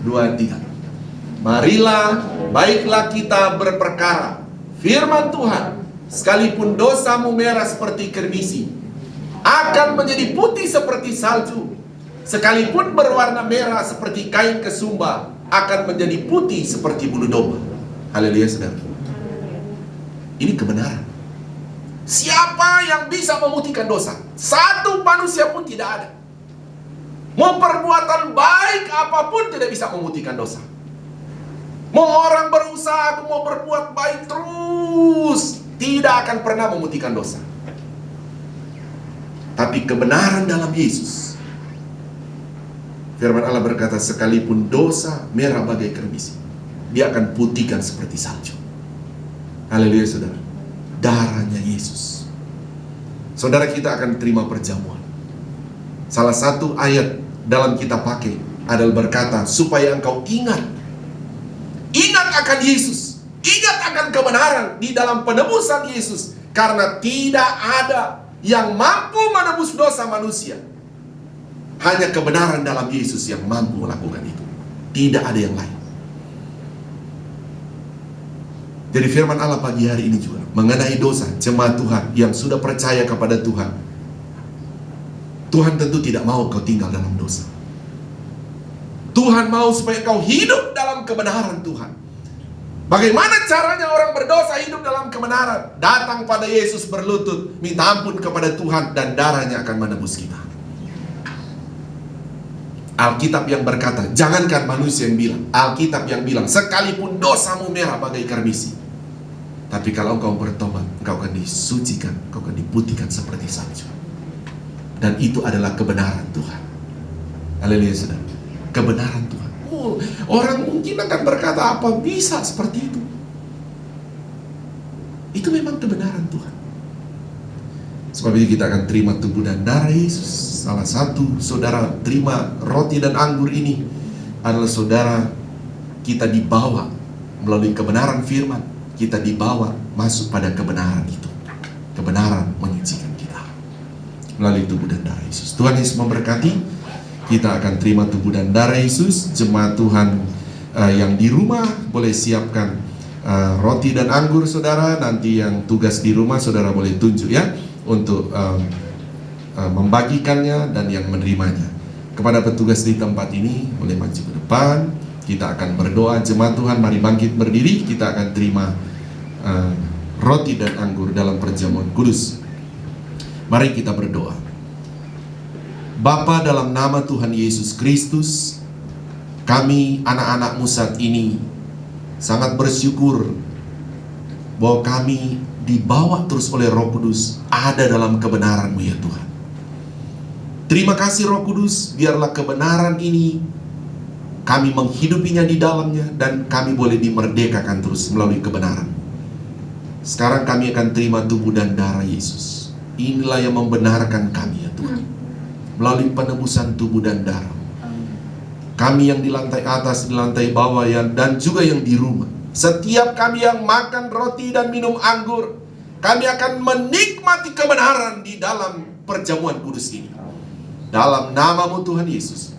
Dua, tiga. Marilah, baiklah kita berperkara. Firman Tuhan, sekalipun dosamu merah seperti kermisi, akan menjadi putih seperti salju. Sekalipun berwarna merah seperti kain kesumba, akan menjadi putih seperti bulu domba. Haleluya, saudara. Ini kebenaran. Siapa yang bisa memutihkan dosa? Satu manusia pun tidak ada. Mau perbuatan baik apapun tidak bisa memutihkan dosa. Mau orang berusaha, mau berbuat baik terus, tidak akan pernah memutihkan dosa. Tapi kebenaran dalam Yesus, firman Allah berkata, sekalipun dosa merah bagai kermisi, dia akan putihkan seperti salju. Haleluya, saudara. Darahnya Yesus. Saudara, kita akan terima perjamuan. Salah satu ayat dalam kita pakai adalah berkata, supaya engkau ingat akan Yesus, ingat akan kebenaran di dalam penebusan Yesus. Karena tidak ada yang mampu menebus dosa manusia. Hanya kebenaran dalam Yesus yang mampu melakukan itu. Tidak ada yang lain. Jadi firman Allah pagi hari ini juga mengenai dosa jemaat Tuhan yang sudah percaya kepada Tuhan. Tuhan tentu tidak mau kau tinggal dalam dosa. Tuhan mau supaya kau hidup dalam kebenaran Tuhan. Bagaimana caranya orang berdosa hidup dalam kebenaran? Datang pada Yesus berlutut, minta ampun kepada Tuhan, dan darahnya akan menebus kita. Alkitab yang berkata, jangankan manusia yang bilang, Alkitab yang bilang, sekalipun dosamu merah bagai kermisi, tapi kalau engkau bertobat, engkau akan disucikan, engkau akan diputihkan seperti salju. Dan itu adalah kebenaran Tuhan. Haleluya, saudara. Kebenaran Tuhan. Orang mungkin akan berkata, apa bisa seperti itu? Itu memang kebenaran Tuhan. Sebab itu kita akan terima tubuh dan darah Yesus. Salah satu saudara terima roti dan anggur ini adalah saudara kita dibawa melalui kebenaran firman. Kita dibawa masuk pada kebenaran itu. Kebenaran menyucikan kita melalui tubuh dan darah Yesus. Tuhan Yesus memberkati. Kita akan terima tubuh dan darah Yesus. Jemaat Tuhan yang di rumah boleh siapkan roti dan anggur, saudara. Nanti yang tugas di rumah, saudara boleh tunjuk ya, untuk membagikannya dan yang menerimanya. Kepada petugas di tempat ini, boleh maju ke depan. Kita akan berdoa. Jemaat Tuhan, mari bangkit berdiri. Kita akan terima roti dan anggur dalam perjamuan kudus. Mari kita berdoa. Bapa, dalam nama Tuhan Yesus Kristus, kami anak-anak-Mu saat ini sangat bersyukur bahwa kami dibawa terus oleh Roh Kudus ada dalam kebenaran-Mu ya Tuhan. Terima kasih Roh Kudus, biarlah kebenaran ini kami menghidupinya di dalamnya, dan kami boleh dimerdekakan terus melalui kebenaran. Sekarang kami akan terima tubuh dan darah Yesus. Inilah yang membenarkan kami ya Tuhan, melalui penebusan tubuh dan darah. Kami yang di lantai atas, di lantai bawah, dan juga yang di rumah. Setiap kami yang makan roti dan minum anggur, kami akan menikmati kebenaran di dalam perjamuan kudus ini. Dalam nama-Mu Tuhan Yesus.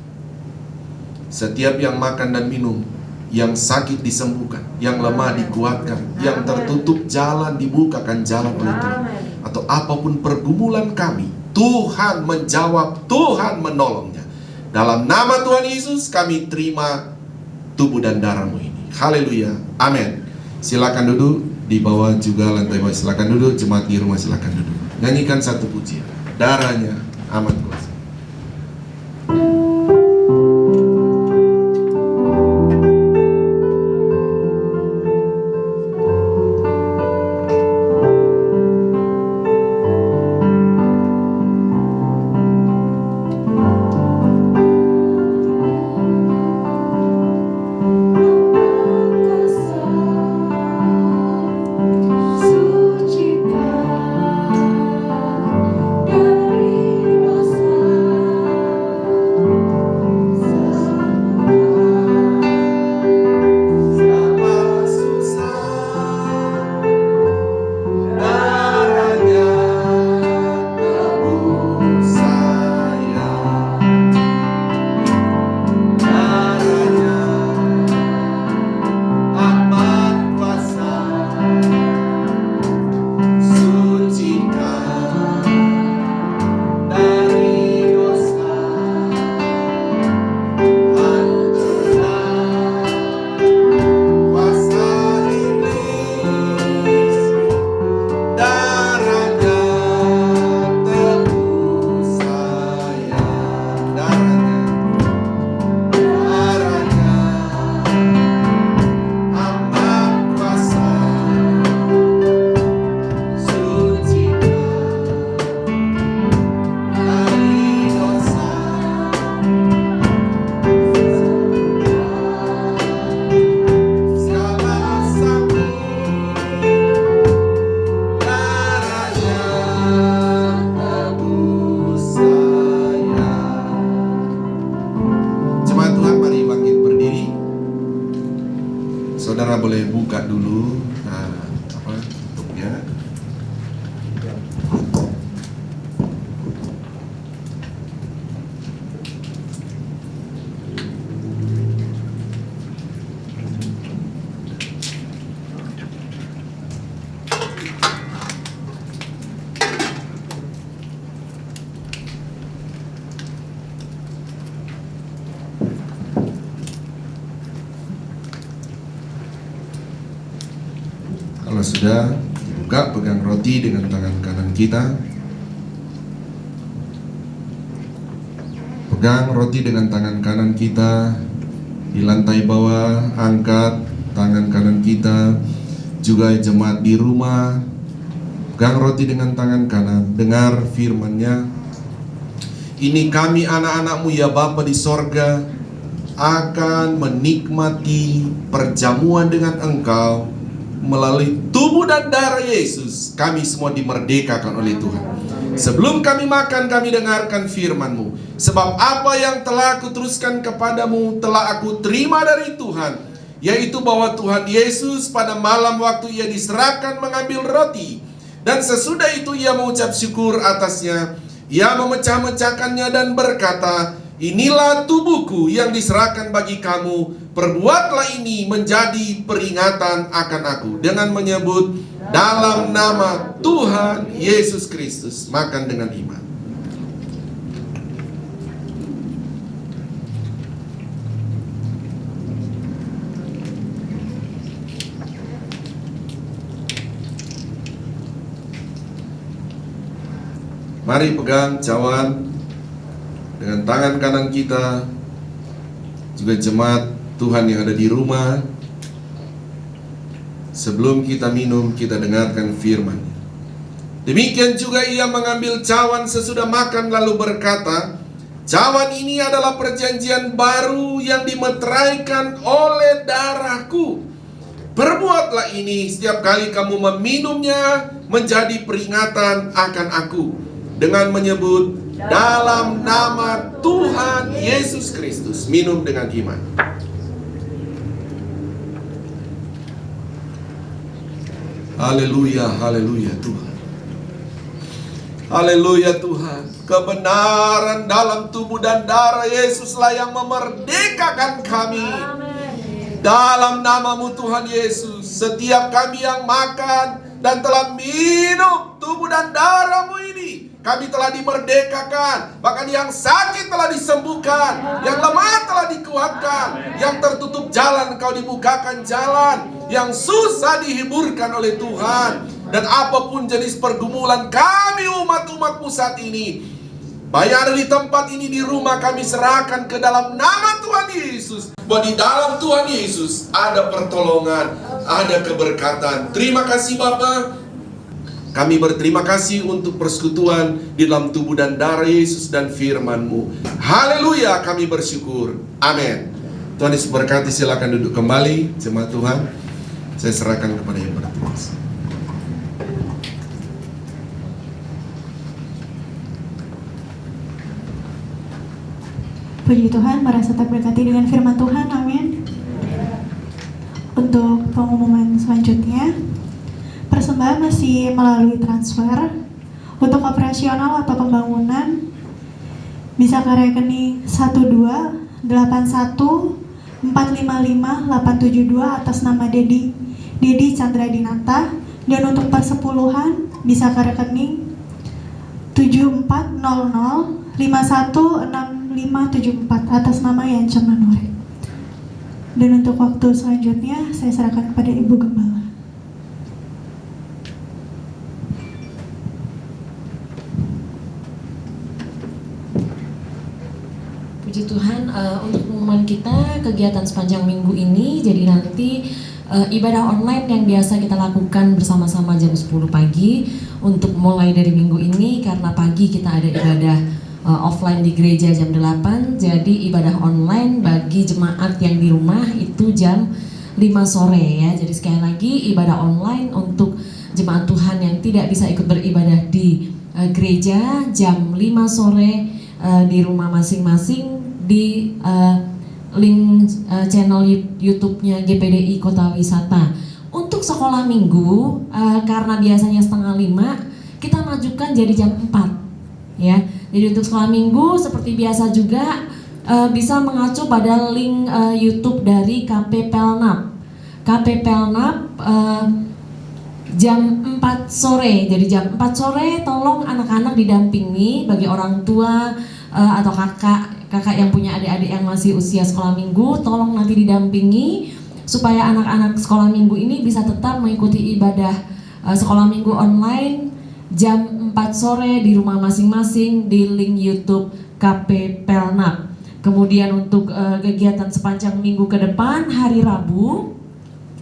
Setiap yang makan dan minum, yang sakit disembuhkan, yang lemah dikuatkan, yang tertutup jalan dibukakan jalan oleh Tuhan. Atau apapun pergumulan kami, Tuhan menjawab, Tuhan menolongnya. Dalam nama Tuhan Yesus kami terima tubuh dan darah-Mu ini. Haleluya, amin. Silakan duduk, di bawah juga lantai bawah silakan duduk, jemaat di rumah silakan duduk. Nyanyikan satu pujian, darahnya amat kuasa. Saudara boleh buka dulu tutupnya. Kalau sudah dibuka, pegang roti dengan tangan kanan kita. Pegang roti dengan tangan kanan kita di lantai bawah, angkat tangan kanan kita. Juga jemaat di rumah, pegang roti dengan tangan kanan, dengar firman-Nya. Ini kami anak-anak-Mu ya Bapa di sorga, akan menikmati perjamuan dengan Engkau. Melalui tubuh dan darah Yesus, kami semua dimerdekakan oleh Tuhan. Sebelum kami makan, kami dengarkan firman-Mu. Sebab apa yang telah aku teruskan kepadamu, telah aku terima dari Tuhan, yaitu bahwa Tuhan Yesus pada malam waktu Ia diserahkan mengambil roti, dan sesudah itu Ia mengucap syukur atasnya. Ia memecah-mecahkannya dan berkata, inilah tubuhku yang diserahkan bagi kamu. Perbuatlah ini menjadi peringatan akan aku. Dengan menyebut dalam nama Tuhan Yesus Kristus. Makan dengan iman. Mari pegang cawan dengan tangan kanan kita. Juga jemaat Tuhan yang ada di rumah, sebelum kita minum, kita dengarkan firman. Demikian juga Ia mengambil cawan sesudah makan lalu berkata, cawan ini adalah perjanjian baru yang dimeteraikan oleh darahku. Perbuatlah ini setiap kali kamu meminumnya menjadi peringatan akan aku. Dengan menyebut dalam nama Tuhan Yesus Kristus. Minum dengan iman. Haleluya, haleluya Tuhan. Haleluya Tuhan. Kebenaran dalam tubuh dan darah Yesuslah yang memerdekakan kami. dalam nama-Mu Tuhan Yesus, setiap kami yang makan dan telah minum tubuh dan darah-Mu ini, kami telah dimerdekakan. Bahkan yang sakit telah disembuhkan, yang lemah telah dikuatkan, yang tertutup jalan Engkau dibukakan jalan, yang susah dihiburkan oleh Tuhan. Dan apapun jenis pergumulan kami umat-umat-Mu saat ini, baik ada di tempat ini, di rumah, kami serahkan ke dalam nama Tuhan Yesus. Bahwa di dalam Tuhan Yesus ada pertolongan, ada keberkatan. Terima kasih Bapa. Kami berterima kasih untuk persekutuan di dalam tubuh dan darah Yesus dan firman-Mu. Haleluya, kami bersyukur. Amin. Tuhan Yesus berkati, silakan duduk kembali. Jemaat Tuhan, saya serahkan kepada yang bertugas. Puji Tuhan, merasa terberkati dengan firman Tuhan, amin. Untuk pengumuman selanjutnya, persembahan masih melalui transfer. Untuk operasional atau pembangunan bisa ke rekening 12814555872 atas nama Dedi Chandra Dinata. Dan untuk persepuluhan bisa ke rekening 7400516574 atas nama Yancem Manure. Dan untuk waktu selanjutnya saya serahkan kepada Ibu Gembala. Puji Tuhan, untuk pengumuman kita kegiatan sepanjang minggu ini, jadi nanti ibadah online yang biasa kita lakukan bersama-sama jam 10 pagi untuk mulai dari minggu ini, karena pagi kita ada ibadah offline di gereja jam 8, jadi ibadah online bagi jemaat yang di rumah itu jam 5 sore ya. Jadi sekali lagi ibadah online untuk jemaat Tuhan yang tidak bisa ikut beribadah di gereja jam 5 sore di rumah masing-masing di link channel YouTube-nya GPDI Kota Wisata. Untuk sekolah minggu karena biasanya 4:30, kita majukan jadi jam 4 ya. Jadi untuk sekolah minggu seperti biasa juga bisa mengacu pada link YouTube dari KP Pelnap. KP Pelnap jam 4 sore. Jadi jam 4 sore tolong anak-anak didampingi, bagi orang tua atau kakak yang punya adik-adik yang masih usia sekolah minggu, tolong nanti didampingi supaya anak-anak sekolah minggu ini bisa tetap mengikuti ibadah sekolah minggu online jam 4 sore di rumah masing-masing di link YouTube KP Pelnap. Kemudian untuk kegiatan sepanjang minggu ke depan, hari Rabu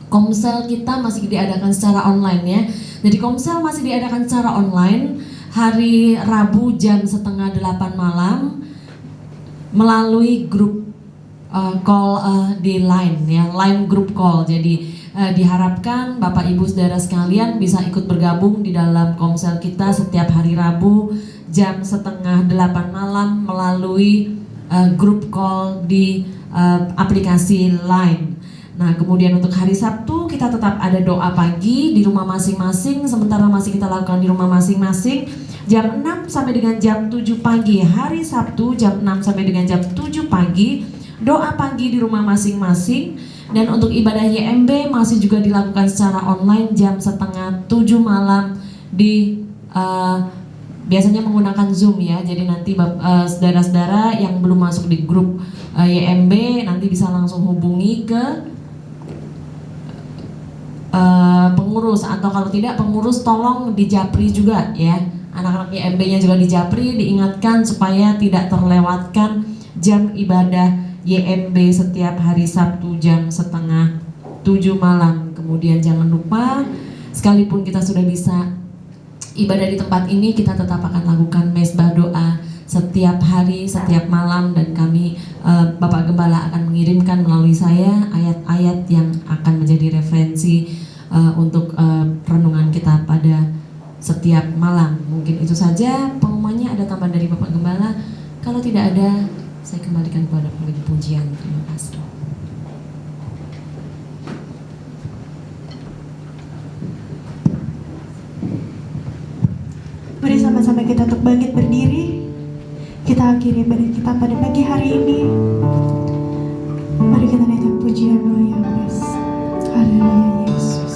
komsel kita masih diadakan secara online ya. Jadi komsel masih diadakan secara online hari Rabu jam 7:30 malam melalui grup call di Line ya, Line group call. Jadi diharapkan Bapak Ibu Saudara sekalian bisa ikut bergabung di dalam komsel kita setiap hari Rabu jam 7:30 malam melalui grup call di aplikasi Line. Nah, kemudian untuk hari Sabtu kita tetap ada doa pagi di rumah masing-masing, sementara masih kita lakukan di rumah masing-masing jam 6 sampai dengan jam 7 pagi. Hari Sabtu jam 6 sampai dengan jam 7 pagi, doa pagi di rumah masing-masing. Dan untuk ibadah YMB masih juga dilakukan secara online jam 6:30 malam di biasanya menggunakan Zoom ya. Jadi nanti saudara-saudara yang belum masuk di grup YMB nanti bisa langsung hubungi ke pengurus, atau kalau tidak pengurus tolong dijapri juga ya. Anak-anak YMB-nya juga dijapri, diingatkan supaya tidak terlewatkan jam ibadah YMB setiap hari Sabtu jam 6:30 malam. Kemudian jangan lupa, sekalipun kita sudah bisa ibadah di tempat ini, kita tetap akan lakukan mesbah doa setiap hari, setiap malam, dan kami Bapak Gembala akan mengirimkan melalui saya ayat-ayat yang akan menjadi referensi untuk renungan kita pada setiap malam. Mungkin itu saja pengumumannya. Ada tambahan dari Bapak Gembala? Kalau tidak ada, saya kembalikan kepada pemberi pujian. Terima kasih. Mari sama-sama kita untuk bangkit berdiri. Kita akhiri ibadah kita pada pagi hari ini. Mari kita naikkan pujian doa yang best. Haleluya Yesus.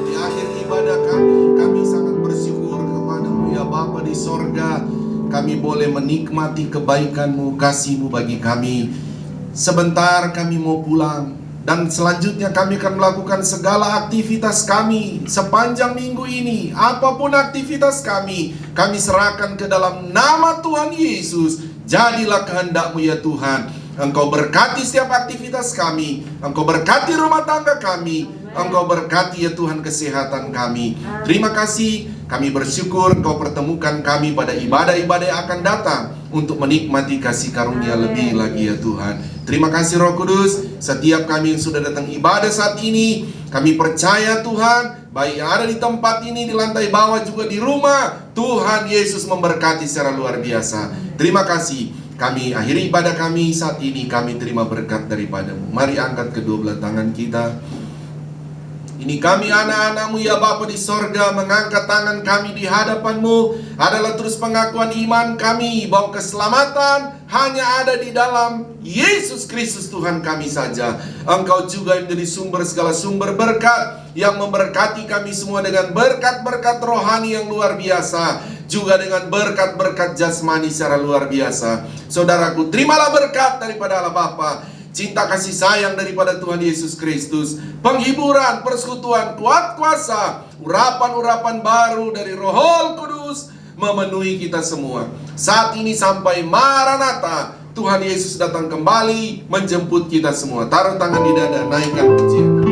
Di akhir ibadah kami sangat bersyukur kepadamu ya Bapa di sorga. Kami boleh menikmati kebaikan-Mu, kasih-Mu bagi kami. Sebentar kami mau pulang, dan selanjutnya kami akan melakukan segala aktivitas kami sepanjang minggu ini. Apapun aktivitas kami serahkan ke dalam nama Tuhan Yesus. Jadilah kehendak-Mu ya Tuhan. Engkau berkati setiap aktivitas kami, Engkau berkati rumah tangga kami, Engkau berkati ya Tuhan kesehatan kami. Terima kasih, kami bersyukur Engkau pertemukan kami pada ibadah-ibadah yang akan datang untuk menikmati kasih karunia lebih lagi ya Tuhan. Terima kasih Roh Kudus, setiap kami yang sudah datang ibadah saat ini, kami percaya Tuhan, baik yang ada di tempat ini, di lantai bawah juga di rumah, Tuhan Yesus memberkati secara luar biasa. Terima kasih. Kami akhiri ibadah kami saat ini, kami terima berkat daripada-Mu. Mari angkat kedua belah tangan kita. Ini kami anak-anak-Mu ya Bapa di sorga, mengangkat tangan kami di hadapan-Mu adalah terus pengakuan iman kami bahwa keselamatan hanya ada di dalam Yesus Kristus Tuhan kami saja. Engkau juga yang menjadi sumber segala sumber berkat, yang memberkati kami semua dengan berkat-berkat rohani yang luar biasa, juga dengan berkat-berkat jasmani secara luar biasa. Saudaraku, terimalah berkat daripada Allah Bapa, cinta kasih sayang daripada Tuhan Yesus Kristus, penghiburan, persekutuan, kuat kuasa, urapan-urapan baru dari Roh Kudus memenuhi kita semua. Saat ini sampai Maranatha, Tuhan Yesus datang kembali menjemput kita semua. Taruh tangan di dada, naikkan pujian.